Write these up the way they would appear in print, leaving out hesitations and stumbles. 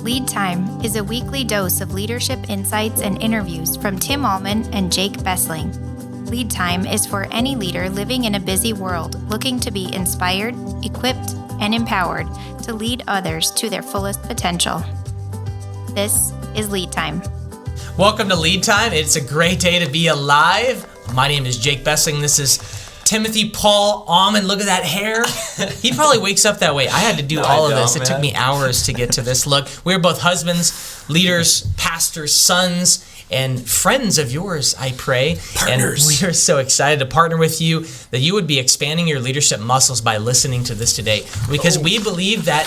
Lead Time is a weekly dose of leadership insights and interviews from Tim Allman and Jake Bessling. Lead Time is for any leader living in a busy world looking to be inspired, equipped, and empowered to lead others to their fullest potential. This is Lead Time. Welcome to Lead Time. It's a great day to be alive. My name is Jake Bessling. This is Timothy Paul Allman. Look at that hair. He probably wakes up that way. I had to do all of this. It took me hours to get to this look. We're both husbands, leaders, pastors, sons, and friends of yours, I pray. Partners. And we are so excited to partner with you that you would be expanding your leadership muscles by listening to this today. Because we believe that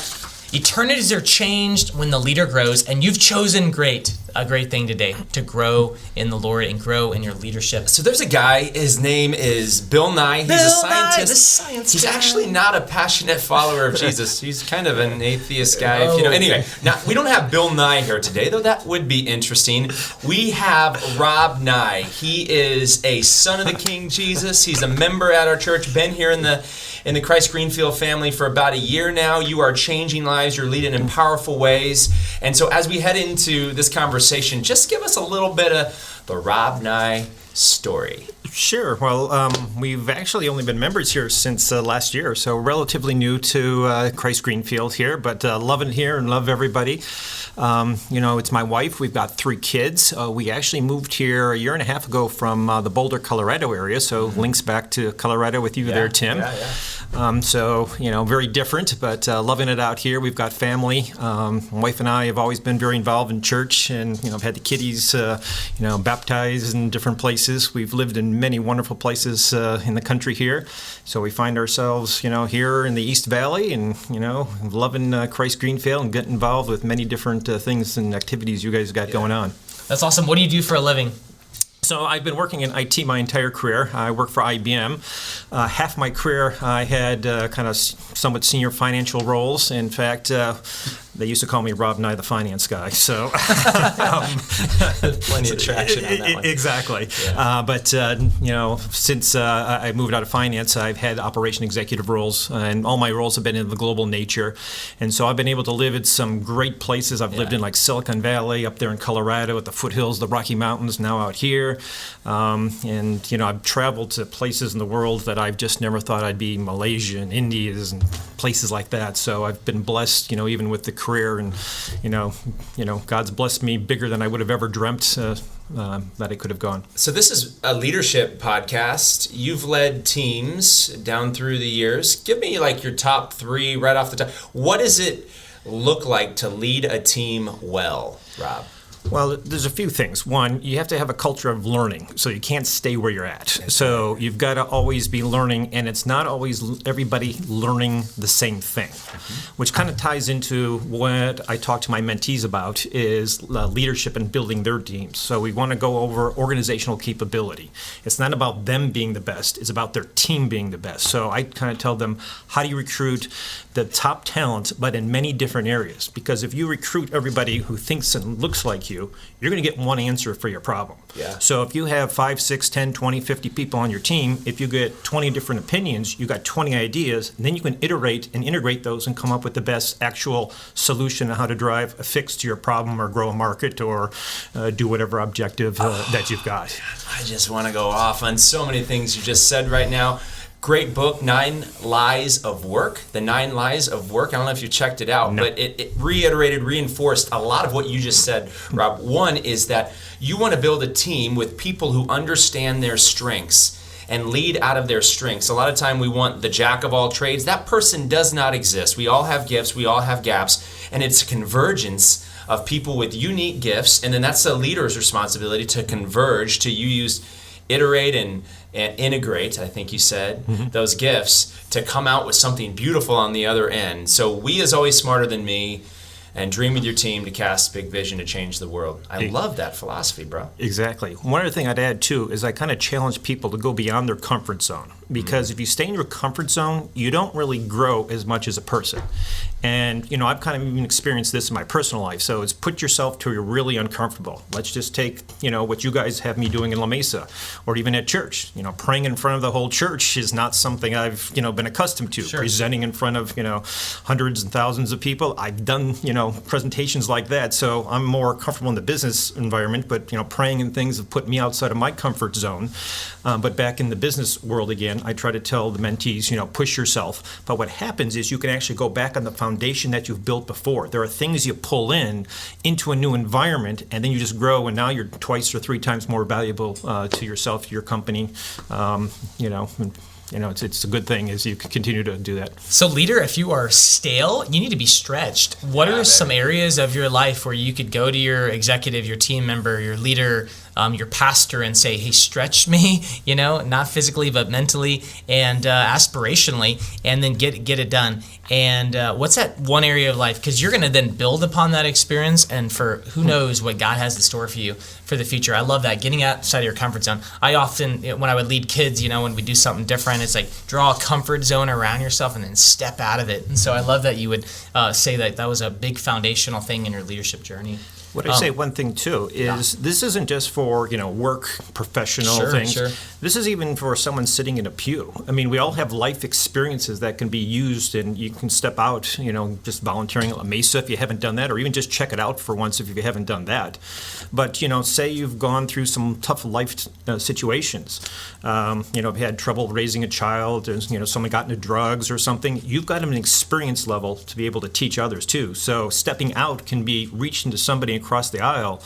eternities are changed when the leader grows, and you've chosen a great thing today, to grow in the Lord and grow in your leadership. So there's a guy, his name is Bill Nye. He's a scientist. Nye, the science He's guy. Actually not a passionate follower of Jesus. He's kind of an atheist guy. Anyway, now we don't have Bill Nye here today, though that would be interesting. We have Rob Ney. He is a son of the King Jesus. He's a member at our church, been here in the Christ Greenfield family for about a year now. You are changing lives. You're leading in powerful ways. And so as we head into this conversation, just give us a little bit of the Rob Ney story. Sure. Well, we've actually only been members here since last year, so relatively new to Christ Greenfield here, but loving it here and love everybody. It's my wife. We've got 3 kids. We actually moved here a year and a half ago from the Boulder, Colorado area, so links back to Colorado with you there, Tim. Very different, but loving it out here. We've got family. My wife and I have always been very involved in church, and have had the kiddies, baptized in different places. We've lived in many wonderful places in the country here, so we find ourselves, here in the East Valley, and loving Christ Greenfield and getting involved with many different things and activities you guys got going on. That's awesome. What do you do for a living? So I've been working in IT my entire career. I work for IBM. Half my career I had kind of somewhat senior financial roles. In fact, they used to call me Rob Ney, the finance guy. So Plenty of traction on that one. Exactly. Yeah. Since I moved out of finance, I've had operation executive roles, and all my roles have been in the global nature. And so I've been able to live in some great places. I've lived in like Silicon Valley, up there in Colorado, at the foothills, the Rocky Mountains, now out here. I've traveled to places in the world that I've just never thought I'd be, Malaysia and India and places like that. So I've been blessed, even with the career, and God's blessed me bigger than I would have ever dreamt that I could have gone. So this is a leadership podcast. You've led teams down through the years. Give me your top 3 right off the top. What does it look like to lead a team well, Rob? Well, there's a few things. One, you have to have a culture of learning, so you can't stay where you're at. So you've got to always be learning, and it's not always everybody learning the same thing, which kind of ties into what I talk to my mentees about is leadership and building their teams. So we want to go over organizational capability. It's not about them being the best, it's about their team being the best. So I kind of tell them, how do you recruit the top talent, but in many different areas? Because if you recruit everybody who thinks and looks like you're going to get one answer for your problem. Yeah. So if you have 5, 6, 10, 20, 50 people on your team, if you get 20 different opinions, you got 20 ideas, and then you can iterate and integrate those and come up with the best actual solution on how to drive a fix to your problem or grow a market or do whatever objective that you've got. I just want to go off on so many things you just said right now. Great book, 9 Lies of Work. The 9 Lies of Work. I don't know if you checked it out, but it reinforced a lot of what you just said, Rob. One is that you want to build a team with people who understand their strengths and lead out of their strengths. A lot of time we want the jack of all trades. That person does not exist. We all have gifts. We all have gaps. And it's a convergence of people with unique gifts. And then that's the leader's responsibility to converge, to iterate and integrate, I think you said, those gifts to come out with something beautiful on the other end. So we is always smarter than me, and dream with your team to cast big vision to change the world. I love that philosophy, bro. Exactly. One other thing I'd add, too, is I kind of challenge people to go beyond their comfort zone. Because if you stay in your comfort zone, you don't really grow as much as a person. And, I've kind of even experienced this in my personal life. So it's put yourself to where you're really uncomfortable. Let's just take, what you guys have me doing in La Mesa or even at church. Praying in front of the whole church is not something I've, been accustomed to. Sure. Presenting in front of, hundreds and thousands of people. I've done, presentations like that. So I'm more comfortable in the business environment, but praying and things have put me outside of my comfort zone. But back in the business world again, I try to tell the mentees, push yourself. But what happens is you can actually go back on the foundation that you've built before. There are things you pull into a new environment, and then you just grow, and now you're twice or three times more valuable to yourself, to your company. It's a good thing as you continue to do that. So, leader, if you are stale, you need to be stretched. What are some areas of your life where you could go to your executive, your team member, your leader, your pastor, and say, hey, stretch me, not physically, but mentally and aspirationally, and then get it done? And what's that one area of life? Because you're going to then build upon that experience, and for who knows what God has in store for you for the future. I love that, getting outside of your comfort zone. I often, when I would lead kids, when we do something different, it's like draw a comfort zone around yourself and then step out of it. And so I love that you would say that was a big foundational thing in your leadership journey. What I say one thing too is this isn't just for work professional things. Sure. This is even for someone sitting in a pew. I mean, we all have life experiences that can be used, and you can step out. Just volunteering at La Mesa if you haven't done that, or even just check it out for once if you haven't done that. But say you've gone through some tough life situations. Had trouble raising a child, or someone got into drugs or something. You've got an experience level to be able to teach others too. So stepping out can be reaching to somebody across the aisle.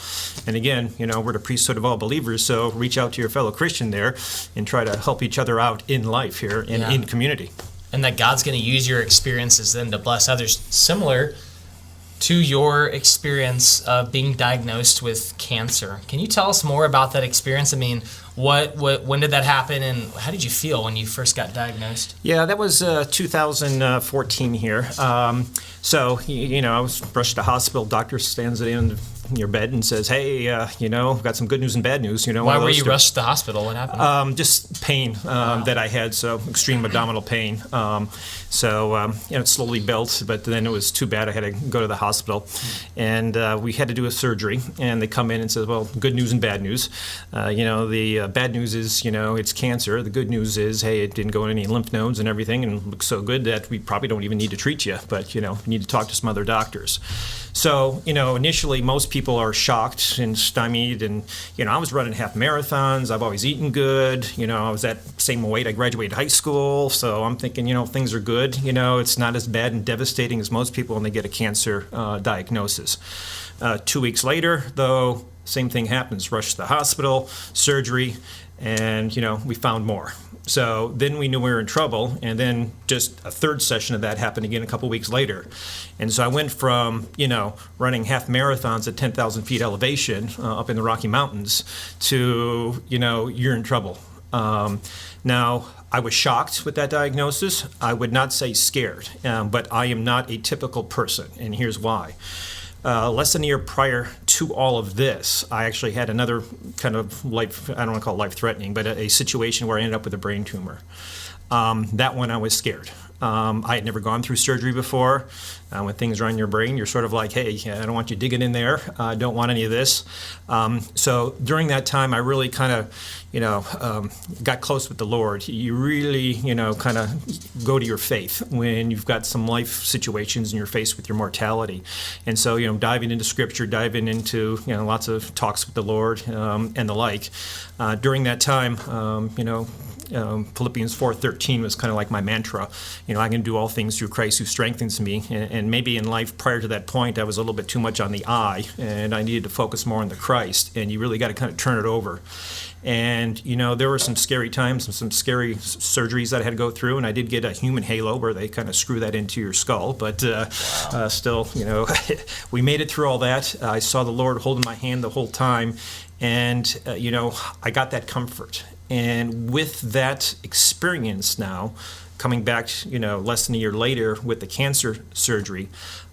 And again, we're the priesthood of all believers, so reach out to your fellow Christian there and try to help each other out in life here and in community. And that God's going to use your experiences then to bless others, similar to your experience of being diagnosed with cancer. Can you tell us more about that experience? I mean, when did that happen, and how did you feel when you first got diagnosed? Yeah, that was 2014 here. So, I was rushed to hospital. Doctor stands in your bed and says, hey, got some good news and bad news. Why were you rushed to the hospital? What happened? Just pain that I had, so extreme abdominal pain. It slowly built, but then it was too bad. I had to go to the hospital, and we had to do a surgery, and they come in and says, well, good news and bad news. The bad news is, it's cancer. The good news is, hey, it didn't go in any lymph nodes and everything, and looks so good that we probably don't even need to treat you, but, you need to talk to some other doctors. So, initially most people are shocked and stymied, and, I was running half marathons. I've always eaten good. I was that same weight. I graduated high school, so I'm thinking, things are good. It's not as bad and devastating as most people when they get a cancer diagnosis. 2 weeks later, though, same thing happens. Rush to the hospital, surgery, and, we found more. So then we knew we were in trouble, and then just a third session of that happened again a couple weeks later. And so I went from, running half marathons at 10,000 feet elevation up in the Rocky Mountains to, you're in trouble. Now, I was shocked with that diagnosis. I would not say scared, but I am not a typical person, and here's why. Less than a year prior to all of this, I actually had another kind of life, I don't want to call it life-threatening, but a situation where I ended up with a brain tumor. That one I was scared. I had never gone through surgery before. When things are on your brain, you're sort of like, hey, I don't want you digging in there. I don't want any of this. So during that time, I really kind of, got close with the Lord. You really, kind of go to your faith when you've got some life situations and you're faced with your mortality. And so, diving into Scripture, diving into, lots of talks with the Lord and the like. During that time, Philippians 4:13 was kind of like my mantra. I can do all things through Christ who strengthens me. And maybe in life prior to that point, I was a little bit too much on the I, and I needed to focus more on the Christ. And you really got to kind of turn it over. And, there were some scary times and some scary surgeries that I had to go through. And I did get a human halo where they kind of screw that into your skull. But still, we made it through all that. I saw the Lord holding my hand the whole time. And, I got that comfort. And with that experience now, coming back, less than a year later with the cancer surgery,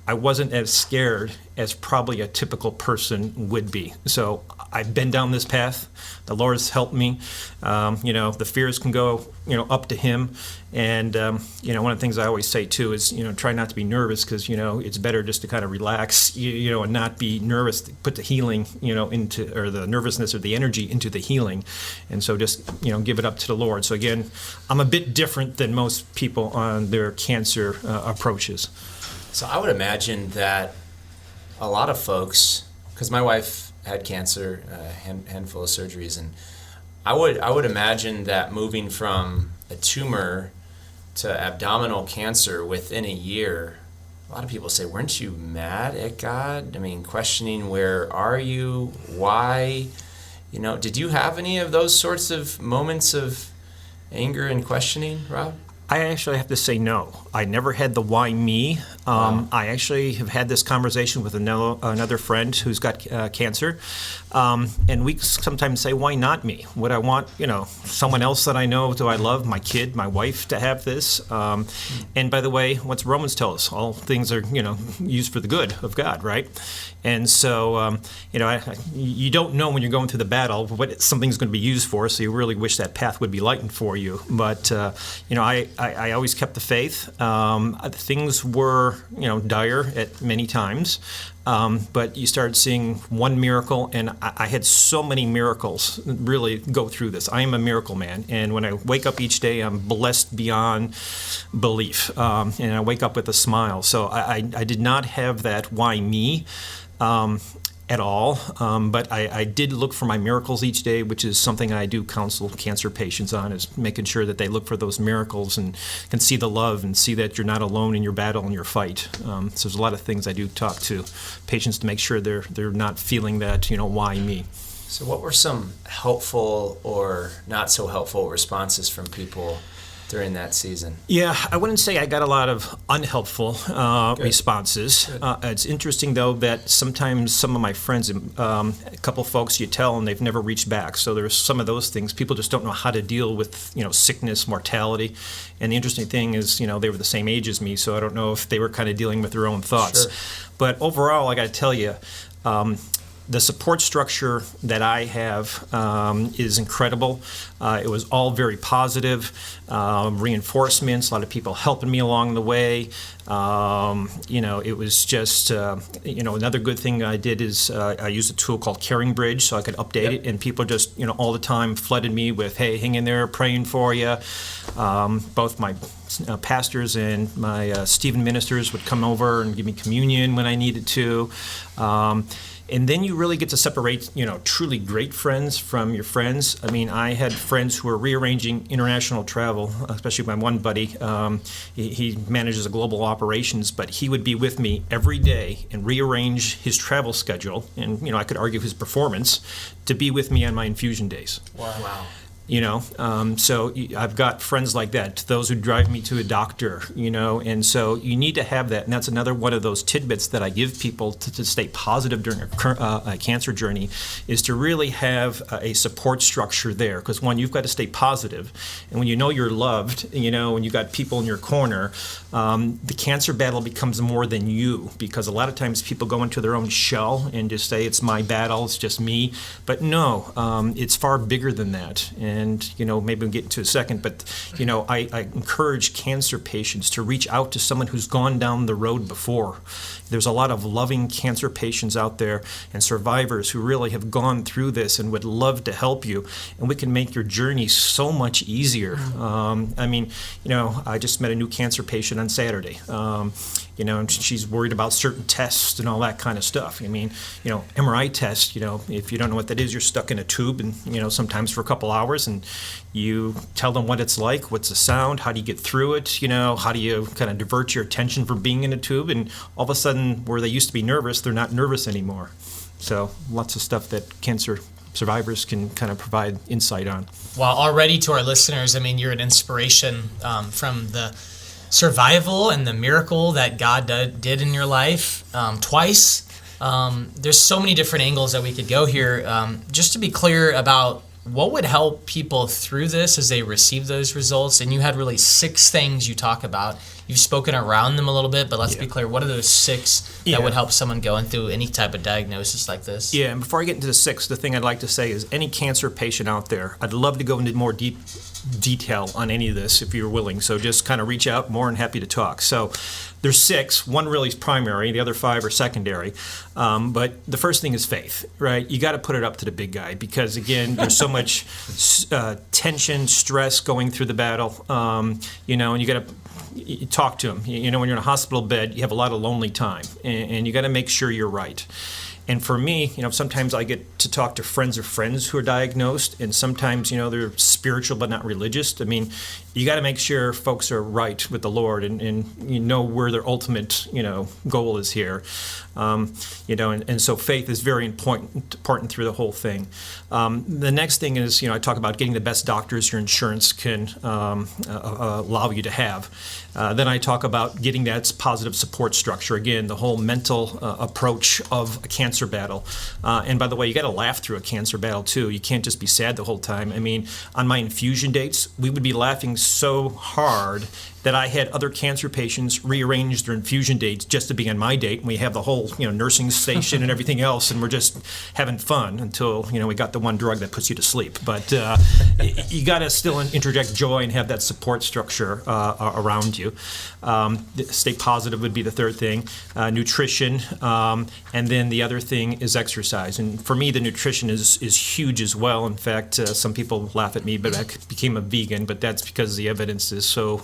I wasn't as scared as probably a typical person would be. So I've been down this path. The Lord's helped me. The fears can go, up to Him. And, one of the things I always say, too, is, try not to be nervous because, it's better just to kind of relax, and not be nervous, put the healing, or the nervousness or the energy into the healing. And so just, give it up to the Lord. So, again, I'm a bit different than most people on their cancer approaches. So I would imagine that a lot of folks, because my wife had cancer, a handful of surgeries, and I would imagine that moving from a tumor to abdominal cancer within a year, a lot of people say, weren't you mad at God? I mean, questioning, where are you? Why? You know, did you have any of those sorts of moments of anger and questioning, Rob? I actually have to say no. I never had the why me. I actually have had this conversation with another friend who's got cancer, and we sometimes say, why not me? Would I want, someone else that I know, do I love, my kid, my wife, to have this? And by the way, what's Romans tell us? All things are, used for the good of God, right? And so, you don't know when you're going through the battle what something's going to be used for, so you really wish that path would be lightened for you. But, I always kept the faith. Things were, dire at many times. But you started seeing one miracle, and I had so many miracles really go through this. I am a miracle man, and when I wake up each day, I'm blessed beyond belief, and I wake up with a smile. So I did not have that why me at all, but I did look for my miracles each day, which is something I do counsel cancer patients on, is making sure that they look for those miracles and can see the love and see that you're not alone in your battle and your fight. So there's a lot of things I do talk to patients to make sure they're not feeling that, why me? So what were some helpful or not so helpful responses from people during that season? Yeah, I wouldn't say I got a lot of unhelpful responses. It's interesting, though, that sometimes some of my friends, a couple folks you tell and they've never reached back. So there's some of those things. People just don't know how to deal with, sickness, mortality. And the interesting thing is, they were the same age as me, so I don't know if they were kind of dealing with their own thoughts. Sure. But overall, I got to tell you, the support structure that I have is incredible. It was all very positive, reinforcements, a lot of people helping me along the way. It was just, another good thing I did is I used a tool called Caring Bridge so I could update it, and people just, all the time flooded me with, hey, hang in there, praying for you. Both my pastors and my Stephen ministers would come over and give me communion when I needed to. And then you really get to separate, truly great friends from your friends. I mean, I had friends who were rearranging international travel, especially my one buddy. He manages a global operations, but he would be with me every day and rearrange his travel schedule, and, I could argue his performance, to be with me on my infusion days. Wow. So I've got friends like that, those who drive me to a doctor, and so you need to have that. And that's another one of those tidbits that I give people to stay positive during a cancer journey, is to really have a support structure there. Because one, you've got to stay positive. And when you know you're loved, when you got people in your corner, the cancer battle becomes more than you. Because a lot of times people go into their own shell and just say, it's my battle, it's just me. But no, it's far bigger than that. And, maybe we'll get into a second, but, I encourage cancer patients to reach out to someone who's gone down the road before. There's a lot of loving cancer patients out there and survivors who really have gone through this and would love to help you. And we can make your journey so much easier. I just met a new cancer patient on Saturday. And she's worried about certain tests and all that kind of stuff. MRI test, if you don't know what that is, you're stuck in a tube and, sometimes for a couple hours, and you tell them what it's like, what's the sound, how do you get through it, how do you kind of divert your attention from being in a tube, and all of a sudden, where they used to be nervous, they're not nervous anymore. So lots of stuff that cancer survivors can kind of provide insight on. Well, already to our listeners, you're an inspiration from the survival and the miracle that God did in your life twice. There's so many different angles that we could go here. Just to be clear about what would help people through this as they receive those results, and you had really 6 things you talk about. You've spoken around them a little bit, but let's be clear. What are those 6 that would help someone going through any type of diagnosis like this? Yeah, and before I get into the 6, the thing I'd like to say is any cancer patient out there, I'd love to go into more detail on any of this if you're willing. So just kind of reach out. More than happy to talk. So there's 6. One really is primary. The other 5 are secondary. But the first thing is faith, right? You got to put it up to the big guy because, again, there's so much tension, stress going through the battle, and you got to talk to him. When you're in a hospital bed, you have a lot of lonely time, and you got to make sure you're right. And for me, sometimes I get to talk to friends of friends who are diagnosed, and sometimes, they're spiritual but not religious. I mean, you got to make sure folks are right with the Lord and where their ultimate, goal is here. And so faith is very important through the whole thing. The next thing is, I talk about getting the best doctors your insurance can allow you to have. Then I talk about getting that positive support structure. Again, the whole mental approach of a cancer battle. And by the way, you got to laugh through a cancer battle too. You can't just be sad the whole time. I mean, on my infusion dates, we would be laughing so hard that I had other cancer patients rearrange their infusion dates just to be on my date, and we have the whole nursing station and everything else, and we're just having fun until we got the one drug that puts you to sleep. But you got to still interject joy and have that support structure around you. Stay positive would be the third thing. Nutrition, and then the other thing is exercise. And for me, the nutrition is huge as well. In fact, some people laugh at me, but I became a vegan, but that's because the evidence is so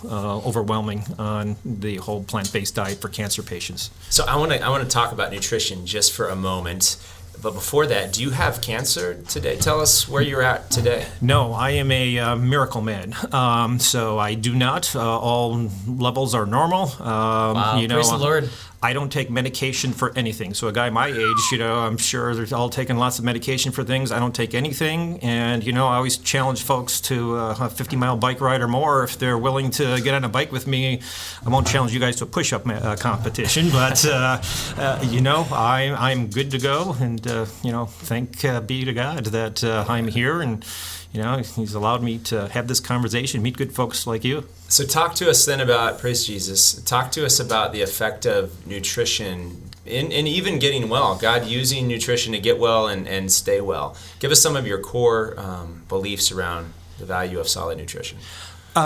overwhelming on the whole plant-based diet for cancer patients. So I want to talk about nutrition just for a moment. But before that, do you have cancer today? Tell us where you're at today. No, I am a miracle man. So I do not. All levels are normal. Wow, praise the Lord. I don't take medication for anything. So a guy my age, I'm sure they're all taking lots of medication for things. I don't take anything. And, I always challenge folks to a 50-mile bike ride or more. If they're willing to get on a bike with me, I won't challenge you guys to a push-up competition. But, I'm good to go. And, thank be to God that I'm here. And, He's allowed me to have this conversation, meet good folks like you. So talk to us then about, praise Jesus, talk to us about the effect of nutrition in even getting well, God using nutrition to get well and stay well. Give us some of your core beliefs around the value of solid nutrition.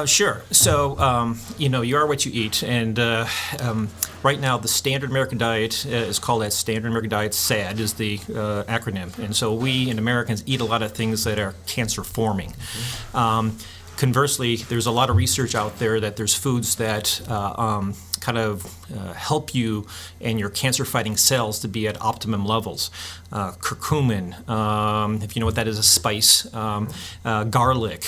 Sure. So, you are what you eat. And right now, the Standard American Diet is called that Standard American Diet. SAD is the acronym. And so we, in Americans, eat a lot of things that are cancer-forming. Mm-hmm. Conversely, there's a lot of research out there that there's foods that kind of help you and your cancer-fighting cells to be at optimum levels. Curcumin, if you know what that is, a spice, garlic.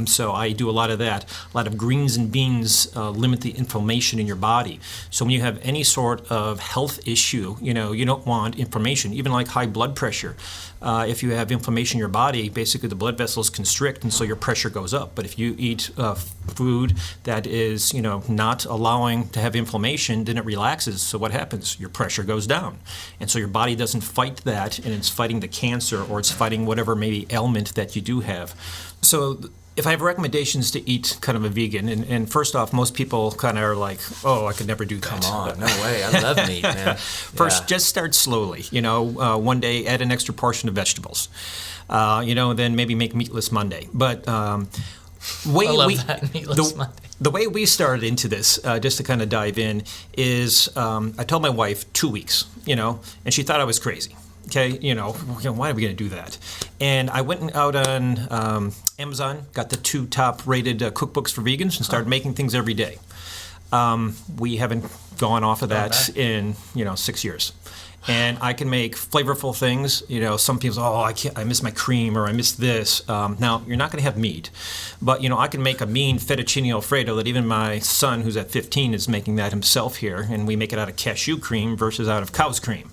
So I do a lot of that. A lot of greens and beans limit the inflammation in your body. So when you have any sort of health issue, you don't want inflammation, even like high blood pressure. If you have inflammation in your body, basically the blood vessels constrict, and so your pressure goes up. But if you eat food that is, not allowing to have inflammation, then it relaxes. So what happens? Your pressure goes down. And so your body doesn't fight that, and it's fighting the cancer, or it's fighting whatever maybe ailment that you do have. So if I have recommendations to eat kind of a vegan, and first off, most people kind of are like, I could never do that. Come on, no way. I love meat, man. First, just start slowly. One day add an extra portion of vegetables. Then maybe make meatless Monday. But meatless Monday. The way we started into this, just to kind of dive in, is I told my wife 2 weeks, and she thought I was crazy. Okay, why are we going to do that? And I went out on Amazon, got the 2 top-rated cookbooks for vegans, and started making things every day. We haven't gone off of that in 6 years. And I can make flavorful things. Some people say, I miss my cream, or I miss this. Now, you're not going to have meat. But, I can make a mean fettuccine Alfredo that even my son, who's at 15, is making that himself here. And we make it out of cashew cream versus out of cow's cream.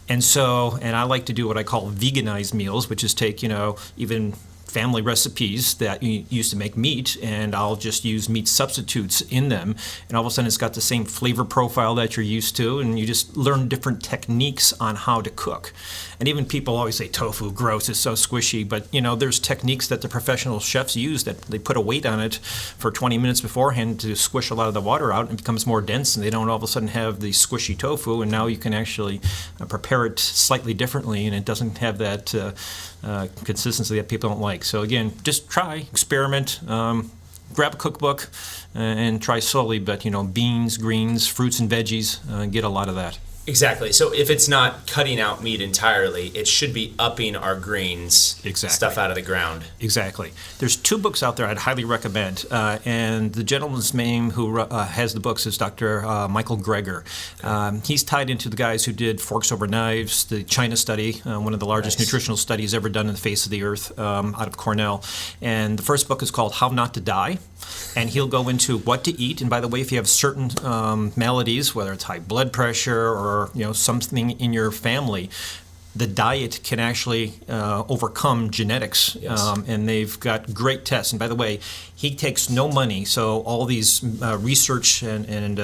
And I like to do what I call veganized meals, which is take, even family recipes that you used to make meat, and I'll just use meat substitutes in them, and all of a sudden it's got the same flavor profile that you're used to, and you just learn different techniques on how to cook. And even people always say tofu, gross, it's so squishy, but there's techniques that the professional chefs use that they put a weight on it for 20 minutes beforehand to squish a lot of the water out, and it becomes more dense, and they don't all of a sudden have the squishy tofu, and now you can actually prepare it slightly differently, and it doesn't have that consistency that people don't like. So again, just try, experiment, grab a cookbook, and try slowly. But beans, greens, fruits and veggies, get a lot of that. Exactly. So if it's not cutting out meat entirely, it should be upping our greens, stuff out of the ground. Exactly. There's 2 books out there I'd highly recommend, and the gentleman's name who has the books is Dr. Michael Greger. He's tied into the guys who did Forks Over Knives, the China study, one of the largest nutritional studies ever done on the face of the earth, out of Cornell. And the first book is called How Not to Die. And he'll go into what to eat. And by the way, if you have certain maladies, whether it's high blood pressure or something in your family, the diet can actually overcome genetics. And they've got great tests. And by the way, he takes no money, so all these research and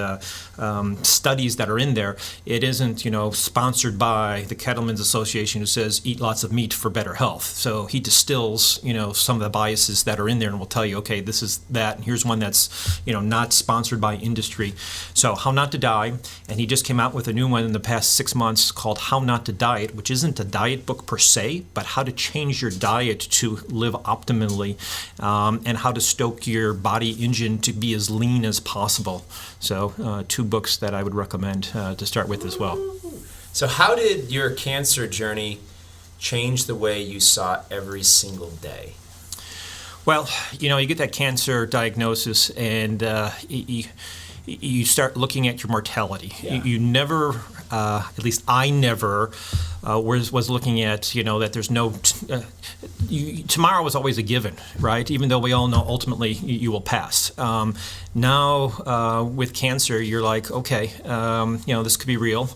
studies that are in there, it isn't sponsored by the Cattlemen's Association who says eat lots of meat for better health. So he distills some of the biases that are in there and will tell you, okay, this is that, and here's one that's not sponsored by industry. So How Not to Die, and he just came out with a new one in the past 6 months called How Not to Diet, which isn't a diet book per se, but how to change your diet to live optimally, and how to stoke your body engine to be as lean as possible. So 2 books that I would recommend to start with as well. So how did your cancer journey change the way you saw every single day? Well, you get that cancer diagnosis and you start looking at your mortality. You never, at least I never, was looking at, that there's no, tomorrow is always a given, right? Even though we all know ultimately you will pass. Now, with cancer, you're like, okay, this could be real.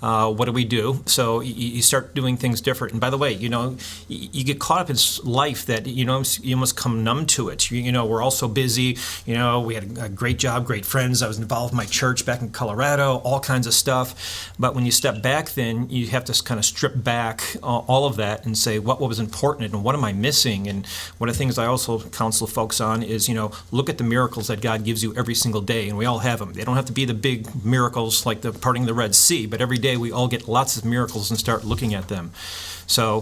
What do we do? So you start doing things different. And by the way, you get caught up in life that, you almost come numb to it. We're all so busy. We had a great job, great friends. I was involved in my church back in Colorado, all kinds of stuff. But when you step back, then you have to kind of strip back all of that and say, what was important and what am I missing? And one of the things I also counsel folks on is, look at the miracles that God gives you every single day. And we all have them. They don't have to be the big miracles like the parting of the Red Sea, but every day we all get lots of miracles and start looking at them. So,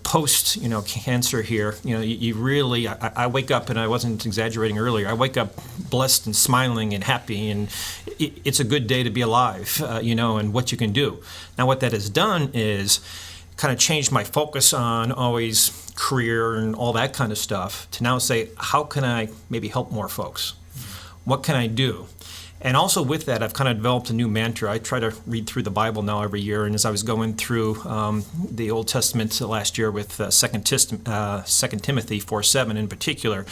post, cancer here, you really, I wake up, and I wasn't exaggerating earlier, I wake up blessed and smiling and happy, and it's a good day to be alive, and what you can do. Now, what that has done is kind of changed my focus on always career and all that kind of stuff to now say, how can I maybe help more folks? What can I do? And also with that, I've kind of developed a new mantra. I try to read through the Bible now every year, and as I was going through the Old Testament last year with 2 Timothy 4:7 in particular,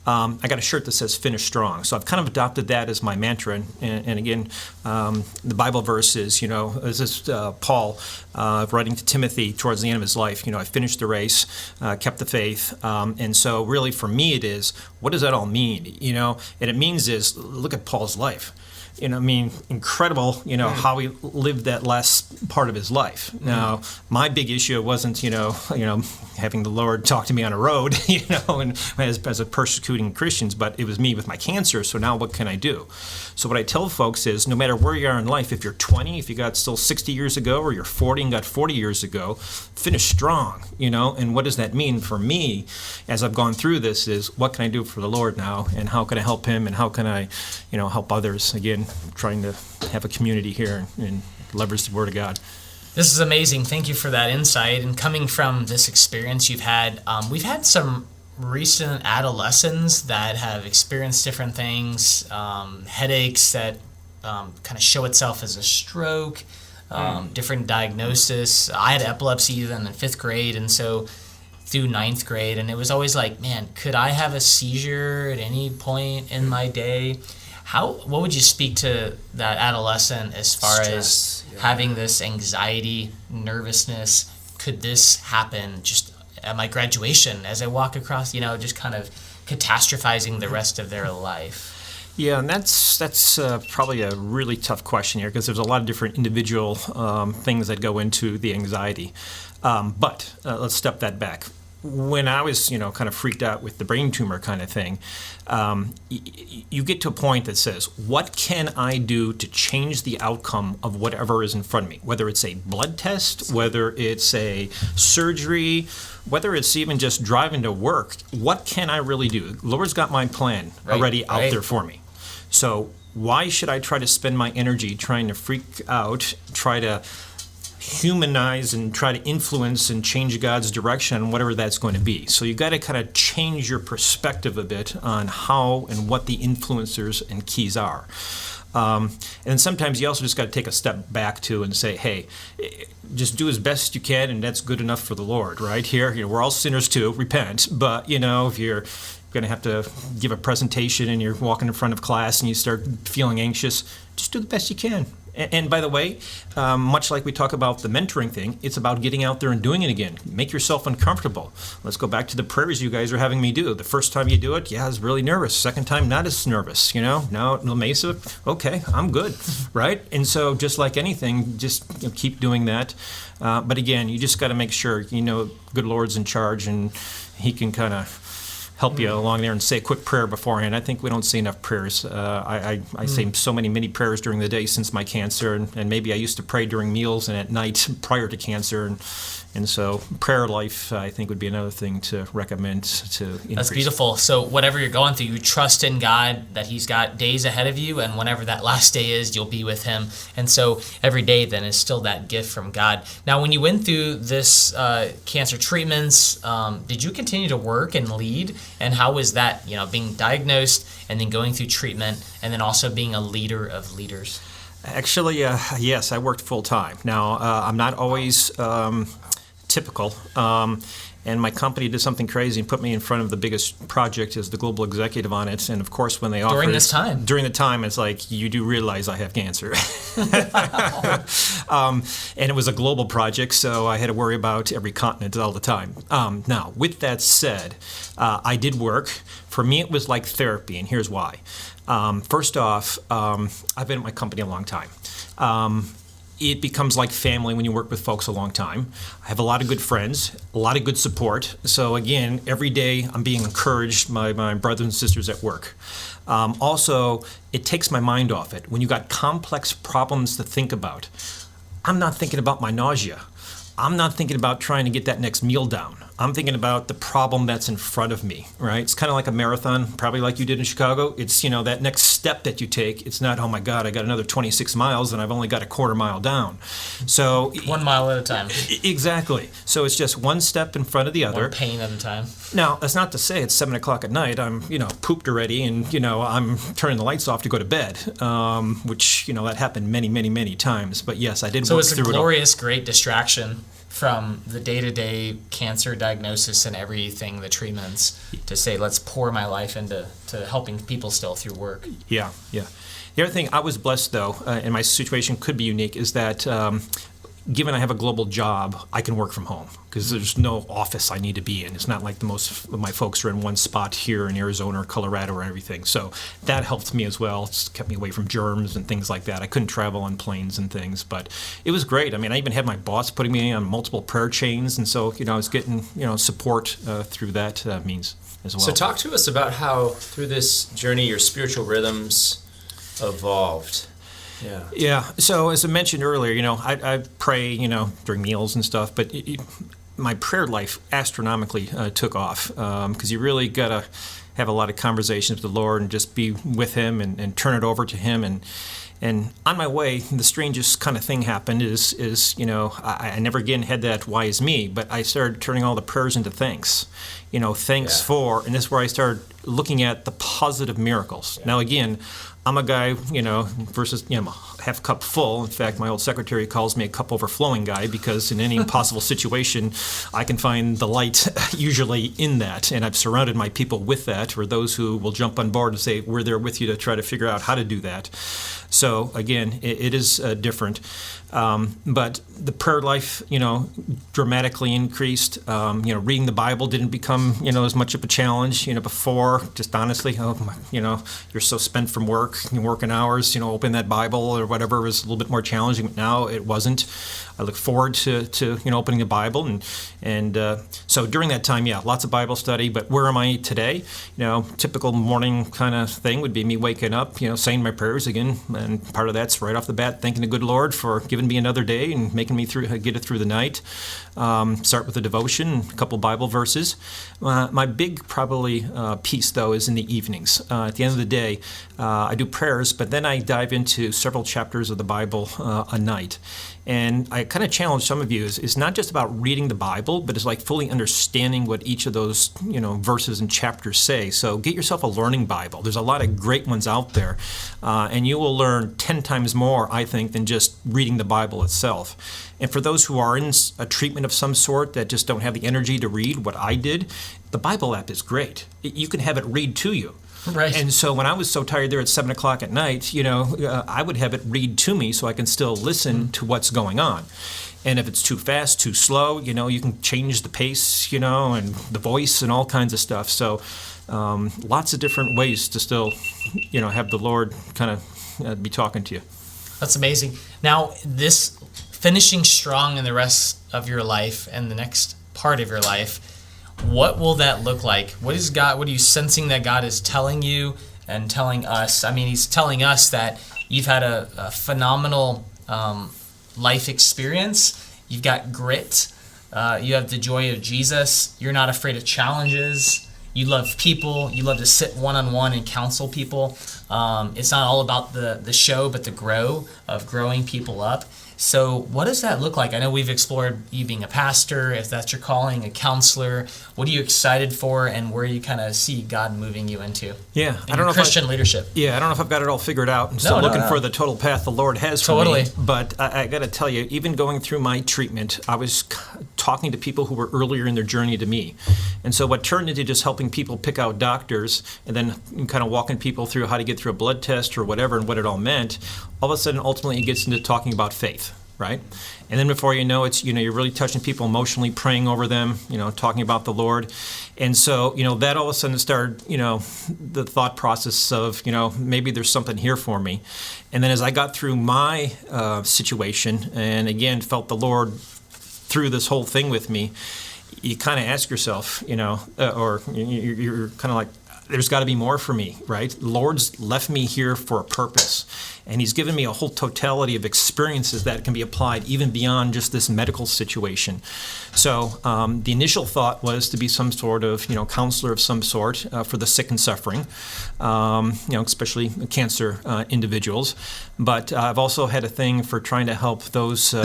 I got a shirt that says "Finish Strong." So I've kind of adopted that as my mantra. And again, the Bible verse is, this is Paul writing to Timothy towards the end of his life. I finished the race, kept the faith. And so really for me it is, what does that all mean? And it means is, look at Paul's life. Incredible, how he lived that last part of his life. Now, my big issue wasn't, having the Lord talk to me on a road, and as a persecuting Christians, but it was me with my cancer, so now what can I do? So what I tell folks is, no matter where you are in life, if you're 20, if you got still 60 years ago, or you're 40 and got 40 years ago, finish strong, and what does that mean for me as I've gone through this is, what can I do for the Lord now, and how can I help Him, and how can I, help others, again, trying to have a community here and leverage the Word of God. This is amazing. Thank you for that insight. And coming from this experience you've had, we've had some recent adolescents that have experienced different things, headaches that kind of show itself as a stroke, different diagnosis. I had epilepsy even in 5th grade, and so through 9th grade, and it was always like, man, could I have a seizure at any point in my day? What would you speak to that adolescent as far as having this anxiety, nervousness? Could this happen just at my graduation as I walk across, just kind of catastrophizing the rest of their life? Yeah, and that's probably a really tough question here because there's a lot of different individual things that go into the anxiety. But let's step that back. when I was, kind of freaked out with the brain tumor kind of thing, you get to a point that says, what can I do to change the outcome of whatever is in front of me? Whether it's a blood test, whether it's a surgery, whether it's even just driving to work, what can I really do? The Lord's got my plan already out there for me. So why should I try to spend my energy trying to freak out, try to humanize and try to influence and change God's direction, whatever that's going to be? So you've got to kind of change your perspective a bit on how and what the influencers and keys are. And sometimes you also just got to take a step back too and say, hey, just do as best you can, and that's good enough for the Lord, right? Here, we're all sinners too, repent. But, if you're going to have to give a presentation and you're walking in front of class and you start feeling anxious, just do the best you can. And by the way, much like we talk about the mentoring thing, it's about getting out there and doing it again. Make yourself uncomfortable. Let's go back to the prayers you guys are having me do. The first time you do it, I was really nervous. Second time, not as nervous, Now, La Mesa, okay, I'm good, right? And so just like anything, just keep doing that. But again, you just got to make sure, good Lord's in charge and he can kind of help you along there and say a quick prayer beforehand. I think we don't say enough prayers. I say many prayers during the day since my cancer, and maybe I used to pray during meals and at night prior to cancer, and so prayer life, I think, would be another thing to recommend to increase. That's beautiful. So whatever you're going through, you trust in God that He's got days ahead of you, and whenever that last day is, you'll be with Him. And so every day then is still that gift from God. Now, when you went through this cancer treatments, did you continue to work and lead? And how was that, being diagnosed and then going through treatment and then also being a leader of leaders? Actually, yes, I worked full time. Now, I'm not always typical. And my company did something crazy and put me in front of the biggest project as the global executive on it. And of course, when they offered during this time, it's like, you do realize I have cancer. And it was a global project, so I had to worry about every continent all the time. Now, with that said, I did work. For me, it was like therapy, and here's why. First off, I've been at my company a long time. It becomes like family when you work with folks a long time. I have a lot of good friends, a lot of good support. So again, every day I'm being encouraged by my brothers and sisters at work. Also, it takes my mind off it. When you got complex problems to think about, I'm not thinking about my nausea. I'm not thinking about trying to get that next meal down. I'm thinking about the problem that's in front of me, right? It's kind of like a marathon, probably like you did in Chicago. It's, that next step that you take. It's not, oh my God, I got another 26 miles and I've only got a quarter mile down. So 1 mile at a time. Exactly. So it's just one step in front of the other. One pain at a time. Now, that's not to say it's 7 o'clock at night. I'm, pooped already and, I'm turning the lights off to go to bed, which, that happened many times. But yes, I did work through it all. So it's a glorious, great distraction from the day-to-day cancer diagnosis and everything, the treatments, to say, let's pour my life into helping people still through work. Yeah. The other thing I was blessed, though, and my situation could be unique, is that given I have a global job, I can work from home because there's no office I need to be in. It's not like the most of my folks are in one spot here in Arizona or Colorado or everything. So that helped me as well. It's kept me away from germs and things like that. I couldn't travel on planes and things, but it was great. I mean, I even had my boss putting me on multiple prayer chains, and so I was getting support through that means as well. So talk to us about how through this journey your spiritual rhythms evolved. Yeah. So as I mentioned earlier, I pray, during meals and stuff, but my prayer life astronomically took off because you really got to have a lot of conversations with the Lord and just be with Him and turn it over to Him. And on my way, the strangest kind of thing happened is I never again had that why is me, but I started turning all the prayers into thanks. Thanks for, and this is where I started looking at the positive miracles. Yeah. Now again, I'm a guy, versus, half cup full. In fact, my old secretary calls me a cup overflowing guy because in any impossible situation, I can find the light usually in that. And I've surrounded my people with that, or those who will jump on board and say, we're there with you to try to figure out how to do that. So again, it is different. But the prayer life, dramatically increased. Reading the Bible didn't become, as much of a challenge, before. Just honestly, you're so spent from work, working hours, open that Bible or whatever was a little bit more challenging. But now it wasn't. I look forward to opening the Bible, and so during that time, lots of Bible study. But where am I today? Typical morning kind of thing would be me waking up, saying my prayers again, and part of that's right off the bat thanking the good Lord for giving me another day and making me get it through the night. Start with a devotion, a couple Bible verses. My big probably piece though is in the evenings. At the end of the day, I do prayers, but then I dive into several chapters of the Bible a night. And I kind of challenge some of you is not just about reading the Bible, but it's like fully understanding what each of those verses and chapters say. So get yourself a learning Bible. There's a lot of great ones out there, and you will learn 10 times more, I think, than just reading the Bible itself. And for those who are in a treatment of some sort that just don't have the energy to read what I did, the Bible app is great. You can have it read to you. Right. And so when I was so tired there at 7 o'clock at night, I would have it read to me so I can still listen to what's going on. And if it's too fast, too slow, you can change the pace, and the voice and all kinds of stuff. So lots of different ways to still, have the Lord kind of be talking to you. That's amazing. Now, this finishing strong in the rest of your life and the next part of your life, what will that look like? What are you sensing that God is telling you and telling us? I mean, he's telling us that you've had a phenomenal life experience. You've got grit. You have the joy of Jesus. You're not afraid of challenges. You love people. You love to sit one-on-one and counsel people. It's not all about the show, but the growing people up. So what does that look like? I know we've explored you being a pastor, if that's your calling, a counselor. What are you excited for, and where you kind of see God moving you into? Yeah, I don't know Christian leadership. Yeah, I don't know if I've got it all figured out. I'm still looking for the total path the Lord has for me. But I got to tell you, even going through my treatment, I was talking to people who were earlier in their journey to me. And so what turned into just helping people pick out doctors and then kind of walking people through how to get through a blood test or whatever and what it all meant, all of a sudden ultimately it gets into talking about faith. Right? And then before you know it, you're really touching people emotionally, praying over them, talking about the Lord. And so, that all of a sudden started, the thought process of, maybe there's something here for me. And then as I got through my situation and again felt the Lord through this whole thing with me, you kind of ask yourself, or you're kind of like, there's got to be more for me, right? The Lord's left me here for a purpose, and He's given me a whole totality of experiences that can be applied even beyond just this medical situation. So the initial thought was to be some sort of, counselor of some sort for the sick and suffering, especially cancer individuals. But I've also had a thing for trying to help those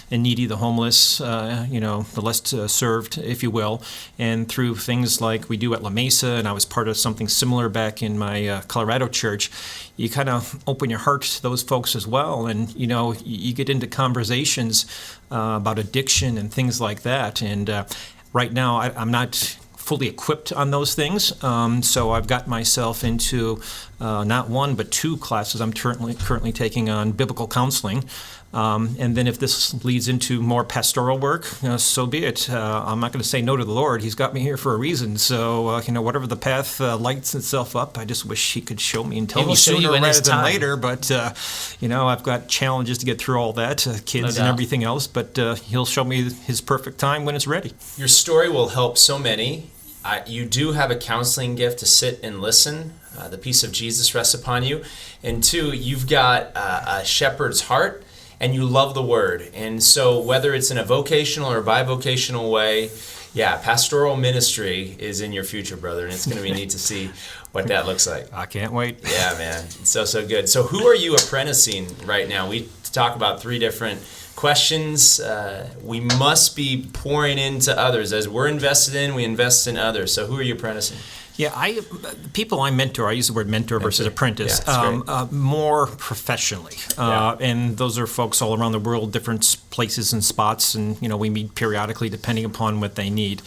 needy, the homeless, the less served, if you will, and through things like we do at La Mesa, and I was part of something similar back in my Colorado church. You kind of open your heart to those folks as well, and you get into conversations about addiction and things like that. And right now, I'm not fully equipped on those things, so I've got myself into not one but 2 classes I'm currently taking on biblical counseling. And then if this leads into more pastoral work, so be it. I'm not going to say no to the Lord. He's got me here for a reason. So, whatever the path lights itself up, I just wish He could show me and tell me sooner rather than later. But, I've got challenges to get through all that, kids and everything else. But He'll show me His perfect time when it's ready. Your story will help so many. You do have a counseling gift to sit and listen. The peace of Jesus rests upon you. And 2, you've got a shepherd's heart. And you love the Word. And so whether it's in a vocational or bivocational way, pastoral ministry is in your future, brother. And it's going to be neat to see what that looks like. I can't wait. Yeah, man. It's so good. So who are you apprenticing right now? We talk about 3 different questions. We must be pouring into others. As we're invested in, we invest in others. So who are you apprenticing? Yeah, people I mentor, I use the word mentor versus apprentice, more professionally. And those are folks all around the world, different places and spots, and we meet periodically depending upon what they need.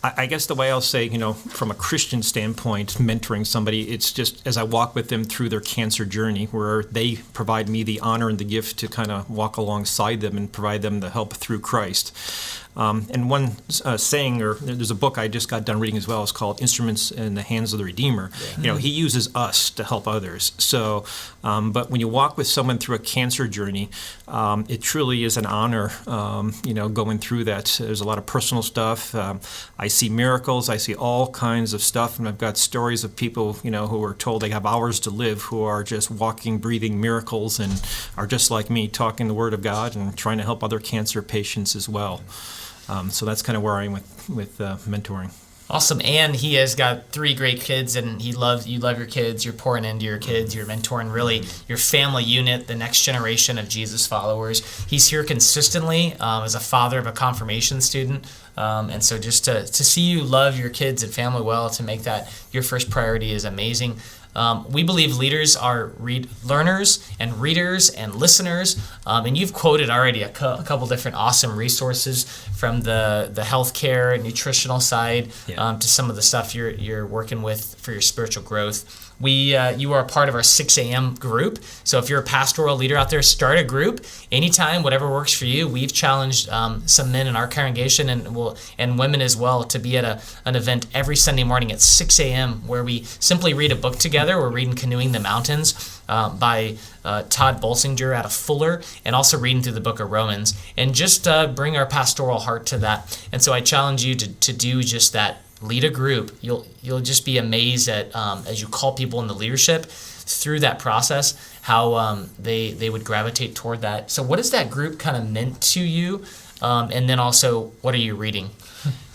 I guess the way I'll say, from a Christian standpoint, mentoring somebody, it's just as I walk with them through their cancer journey, where they provide me the honor and the gift to kind of walk alongside them and provide them the help through Christ. And one saying, or there's a book I just got done reading as well, it's called Instruments in the Hands of the Redeemer. Yeah. He uses us to help others. So, but when you walk with someone through a cancer journey, it truly is an honor, going through that. There's a lot of personal stuff. I see miracles. I see all kinds of stuff. And I've got stories of people, who are told they have hours to live, who are just walking, breathing miracles and are just like me, talking the Word of God and trying to help other cancer patients as well. So that's kind of where I am with mentoring. Awesome. And he has got 3 great kids, and you love your kids. You're pouring into your kids. You're mentoring really your family unit, the next generation of Jesus followers. He's here consistently as a father of a confirmation student. And so just to see you love your kids and family well, to make that your first priority is amazing. We believe leaders are learners and readers and listeners. And you've quoted already a couple different awesome resources, from the healthcare and nutritional side to some of the stuff you're working with for your spiritual growth. You are a part of our 6 a.m. group. So if you're a pastoral leader out there, start a group anytime, whatever works for you. We've challenged some men in our congregation and women as well to be at an event every Sunday morning at 6 a.m. where we simply read a book together. We're reading Canoeing the Mountains by Todd Bolsinger out of Fuller, and also reading through the book of Romans, and just bring our pastoral heart to that. And so I challenge you to do just that. Lead a group. You'll just be amazed at as you call people into leadership through that process, how they would gravitate toward that. So what has that group kind of meant to you? And then also, what are you reading?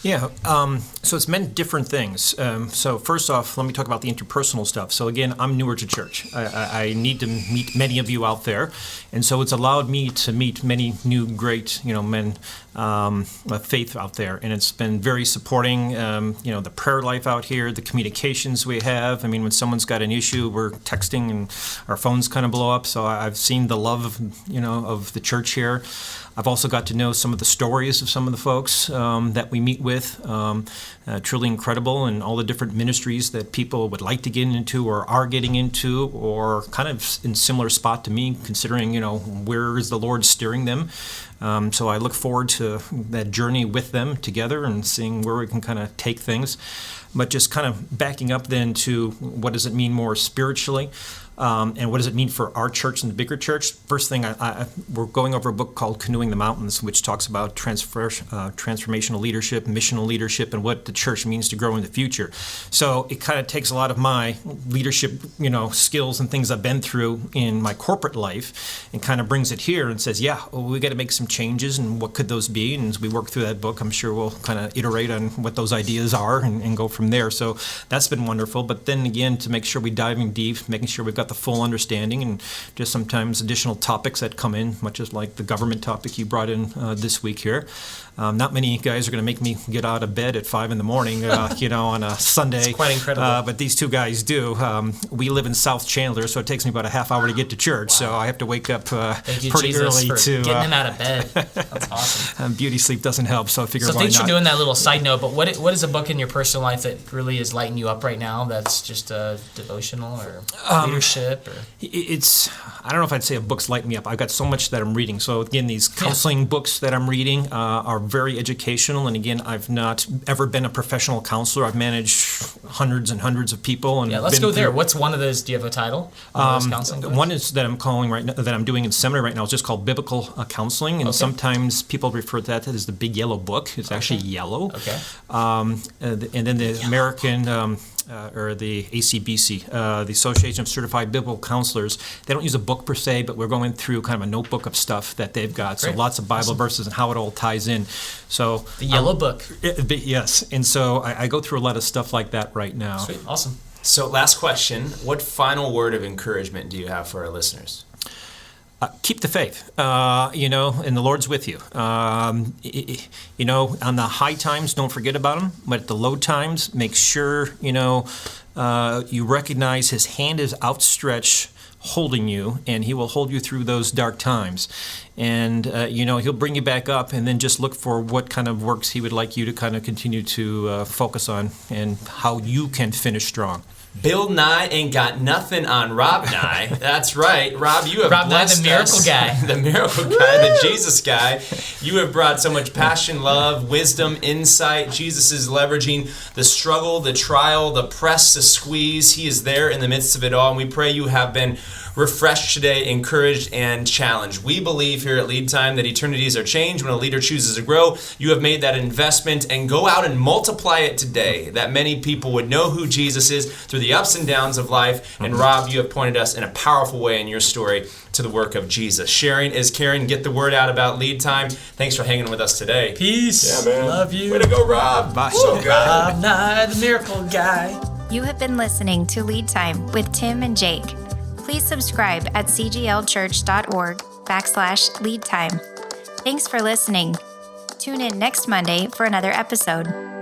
Yeah, so it's meant different things. So first off, let me talk about the interpersonal stuff. So again, I'm newer to church. I need to meet many of you out there, and so it's allowed me to meet many new great, men of faith out there, and it's been very supporting. The prayer life out here, the communications we have. I mean, when someone's got an issue, we're texting and our phones kind of blow up. So I've seen the love, of the church here. I've also got to know some of the stories of some of the folks that we meet with. Truly incredible, and all the different ministries that people would like to get into or are getting into, or kind of in similar spot to me, considering, where is the Lord steering them. So I look forward to that journey with them together and seeing where we can kind of take things. But just kind of backing up then to what does it mean more spiritually? And what does it mean for our church and the bigger church? First thing, we're going over a book called Canoeing the Mountains, which talks about transformational leadership, missional leadership, and what the church means to grow in the future. So it kind of takes a lot of my leadership, skills and things I've been through in my corporate life, and kind of brings it here and says, we got to make some changes, and what could those be? And as we work through that book, I'm sure we'll kind of iterate on what those ideas are and go from there. So that's been wonderful. But then again, to make sure we diving deep, making sure we've got the full understanding, and just sometimes additional topics that come in, much as like the government topic you brought in this week here. Not many guys are going to make me get out of bed at 5 a.m, on a Sunday. It's quite incredible. But these two guys do. We live in South Chandler, so it takes me about a half hour to get to church. Wow. So I have to wake up Thank you, pretty Jesus, early for to getting him out of bed. That's awesome. Beauty sleep doesn't help, so I figure So why thanks not. for doing that little side note. But what is a book in your personal life that really is lighting you up right now? That's just a devotional or leadership? Or? I don't know if I'd say a book's lighting me up. I've got so much that I'm reading. So again, these counseling books that I'm reading are very educational. And again, I've not ever been a professional counselor. I've managed hundreds and hundreds of people. And let's go there. What's one of those? Do you have a title? Those counseling books? One is that I'm calling right now, that I'm doing in seminary right now, is just called Biblical Counseling. And sometimes people refer to that as the Big Yellow Book. It's actually yellow. Okay. And then the American or the ACBC, the Association of Certified Biblical Counselors. They don't use a book per se, but we're going through kind of a notebook of stuff that they've got. Great. So lots of Bible verses and how it all ties in. So the yellow book. Yes. And so I go through a lot of stuff like that right now. Sweet. Awesome. So last question, what final word of encouragement do you have for our listeners? Keep the faith, and the Lord's with you. On the high times, don't forget about Him, but at the low times, make sure, you recognize His hand is outstretched, holding you, and He will hold you through those dark times. And, he'll bring you back up and then just look for what kind of works he would like you to kind of continue to focus on and how you can finish strong. Bill Nye ain't got nothing on Rob Nye. That's right. Rob, you have Rob Nye, blessed the miracle us. guy. The miracle guy, the Jesus guy. You have brought so much passion, love, wisdom, insight. Jesus is leveraging the struggle, the trial, the press, the squeeze. He is there in the midst of it all. And we pray you have been refreshed today, encouraged, and challenged. We believe here at Lead Time that eternities are changed when a leader chooses to grow. You have made that investment, and go out and multiply it today, that many people would know who Jesus is through the ups and downs of life. And Rob, you have pointed us in a powerful way in your story to the work of Jesus. Sharing is caring. Get the word out about Lead Time. Thanks for hanging with us today. Peace. Yeah, man. Love you. Way to go, Rob. Bye. So good. Rob Nye, the miracle guy. You have been listening to Lead Time with Tim and Jake. Please subscribe at cglchurch.org/leadtime. Thanks for listening. Tune in next Monday for another episode.